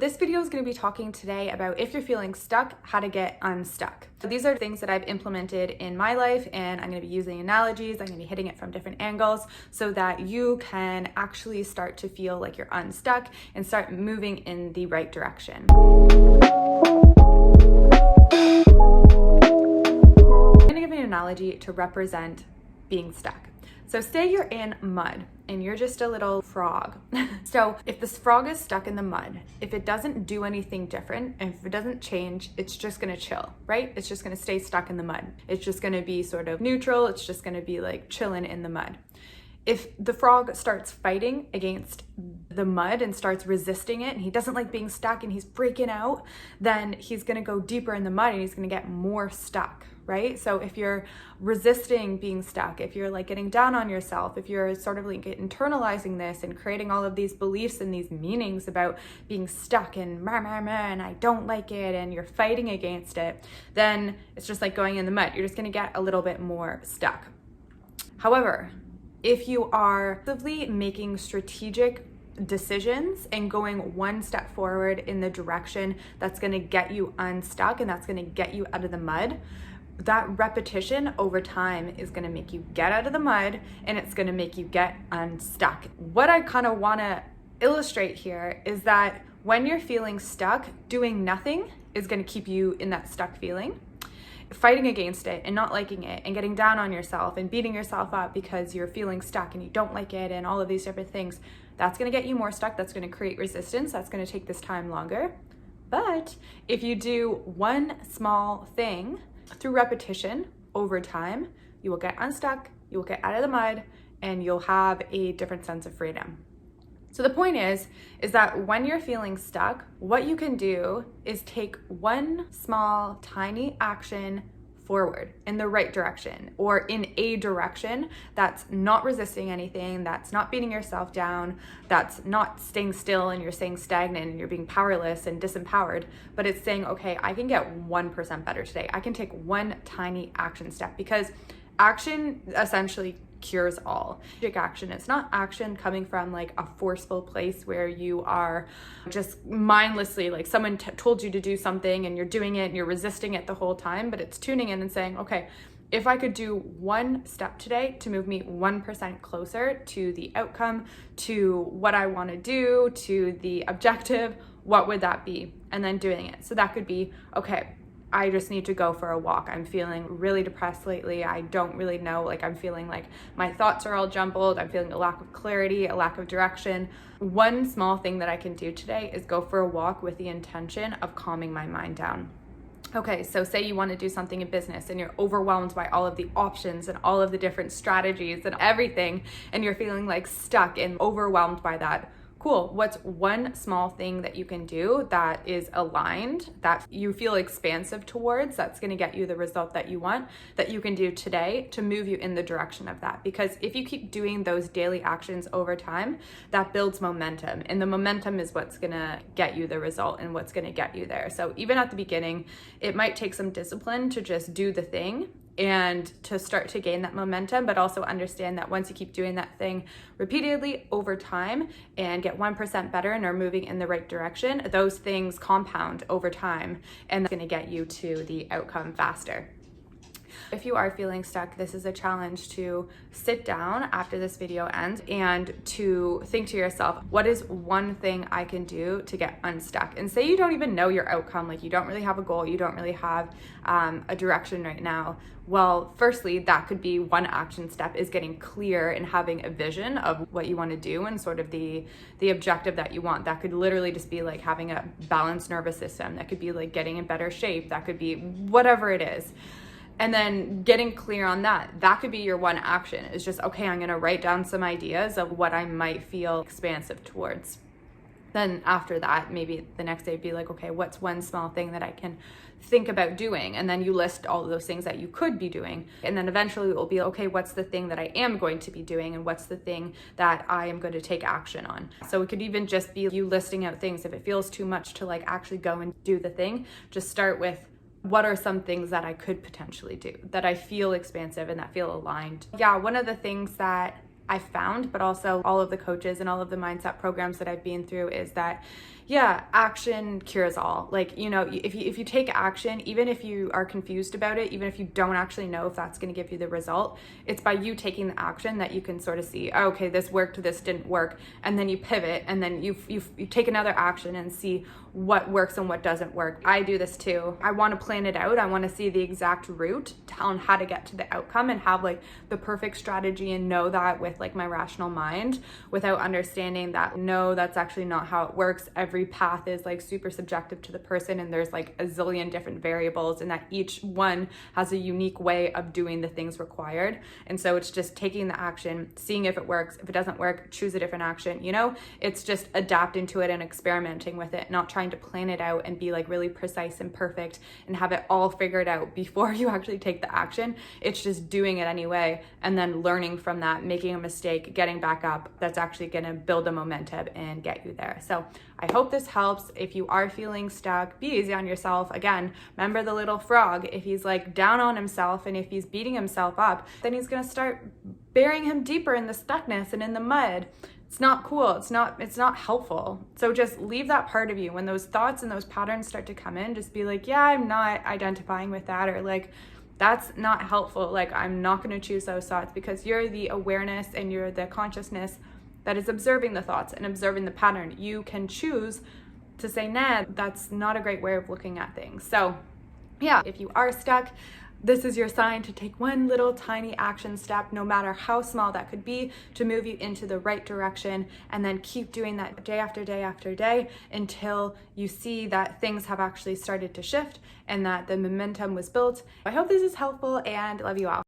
This video is going to be talking today about if you're feeling stuck, how to get unstuck. So these are things that I've implemented in my life, and I'm going to be using analogies. I'm going to be hitting it from different angles so that you can actually start to feel like you're unstuck and start moving in the right direction. I'm going to give an analogy to represent being stuck. So say you're in mud and you're just a little frog. So if this frog is stuck in the mud, if it doesn't do anything different, and if it doesn't change, it's just gonna chill, right? It's just gonna stay stuck in the mud. It's just gonna be sort of neutral. It's just gonna be like chilling in the mud. If the frog starts fighting against the mud and starts resisting it, and he doesn't like being stuck and he's breaking out, then he's gonna go deeper in the mud and he's gonna get more stuck, right? So if you're resisting being stuck, if you're like getting down on yourself, if you're sort of like internalizing this and creating all of these beliefs and these meanings about being stuck and and I don't like it, and you're fighting against it, then it's just like going in the mud. You're just gonna get a little bit more stuck. However, if you are actively making strategic decisions and going one step forward in the direction that's going to get you unstuck and that's going to get you out of the mud, that repetition over time is going to make you get out of the mud and it's going to make you get unstuck. What I kind of want to illustrate here is that when you're feeling stuck, doing nothing is going to keep you in that stuck feeling. Fighting against it and not liking it and getting down on yourself and beating yourself up because you're feeling stuck and you don't like it and all of these different things, that's going to get you more stuck. That's going to create resistance. That's going to take this time longer. But if you do one small thing through repetition over time, you will get unstuck, you will get out of the mud, and you'll have a different sense of freedom. So the point is that when you're feeling stuck, what you can do is take one small, tiny action forward in the right direction, or in a direction that's not resisting anything, that's not beating yourself down, that's not staying still and you're staying stagnant and you're being powerless and disempowered, but it's saying, okay, I can get 1% better today. I can take one tiny action step, because action essentially cures all. Action, it's not action coming from like a forceful place where you are just mindlessly, like someone told you to do something and you're doing it and you're resisting it the whole time, but it's tuning in and saying, okay, if I could do one step today to move me 1% closer to the outcome, to what I want to do, to the objective, what would that be? And then doing it. So that could be, okay, I just need to go for a walk. I'm feeling really depressed lately. I don't really know, like I'm feeling like my thoughts are all jumbled. I'm feeling a lack of clarity, a lack of direction. One small thing that I can do today is go for a walk with the intention of calming my mind down. Okay, so say you want to do something in business and you're overwhelmed by all of the options and all of the different strategies and everything, and you're feeling like stuck and overwhelmed by that. Cool. What's one small thing that you can do that is aligned, that you feel expansive towards, that's going to get you the result that you want, that you can do today to move you in the direction of that? Because if you keep doing those daily actions over time, that builds momentum, and the momentum is what's going to get you the result and what's going to get you there. So even at the beginning, it might take some discipline to just do the thing and to start to gain that momentum, but also understand that once you keep doing that thing repeatedly over time and get 1% better and are moving in the right direction, those things compound over time, and that's gonna get you to the outcome faster. If you are feeling stuck, this is a challenge to sit down after this video ends and to think to yourself, what is one thing I can do to get unstuck? And say you don't even know your outcome, like you don't really have a goal, you don't really have a direction right now. Well, firstly, that could be one action step, is getting clear and having a vision of what you want to do and sort of the objective that you want. That could literally just be like having a balanced nervous system. That could be like getting in better shape. That could be whatever it is. And then getting clear on that could be your one action, is just, okay, I'm going to write down some ideas of what I might feel expansive towards. Then after that, maybe the next day be like, okay, what's one small thing that I can think about doing? And then you list all of those things that you could be doing. And then eventually it will be, okay, what's the thing that I am going to be doing? And what's the thing that I am going to take action on? So it could even just be you listing out things. If it feels too much to like actually go and do the thing, just start with, what are some things that I could potentially do that I feel expansive and that feel aligned? Yeah, one of the things that I found, but also all of the coaches and all of the mindset programs that I've been through, is that yeah, action cures all. Like, you know, if you take action, even if you are confused about it, even if you don't actually know if that's going to give you the result, it's by you taking the action that you can sort of see, oh, okay, this worked, this didn't work, and then you pivot, and then you take another action and see what works and what doesn't work. I do this too. I want to plan it out. I want to see the exact route on how to get to the outcome and have like the perfect strategy and know that with like my rational mind, without understanding that no, that's actually not how it works. Every path is like super subjective to the person, and there's like a zillion different variables, and that each one has a unique way of doing the things required. And so it's just taking the action, seeing if it works. If it doesn't work, choose a different action. You know, it's just adapting to it and experimenting with it, not trying to plan it out and be like really precise and perfect and have it all figured out before you actually take the action. It's just doing it anyway, and then learning from that, making a mistake, getting back up. That's actually going to build a momentum and get you there. So I hope this helps. If you are feeling stuck, be easy on yourself. Again, remember the little frog. If he's like down on himself and if he's beating himself up, then he's going to start burying him deeper in the stuckness and in the mud. It's not cool. It's not helpful. So just leave that part of you. When those thoughts and those patterns start to come in, just be like, yeah, I'm not identifying with that, or like, that's not helpful. Like, I'm not going to choose those thoughts, because you're the awareness and you're the consciousness that is observing the thoughts and observing the pattern. You can choose to say, nah, that's not a great way of looking at things. So yeah, if you are stuck, this is your sign to take one little tiny action step, no matter how small that could be, to move you into the right direction, and then keep doing that day after day after day until you see that things have actually started to shift and that the momentum was built. I hope this is helpful, and love you all.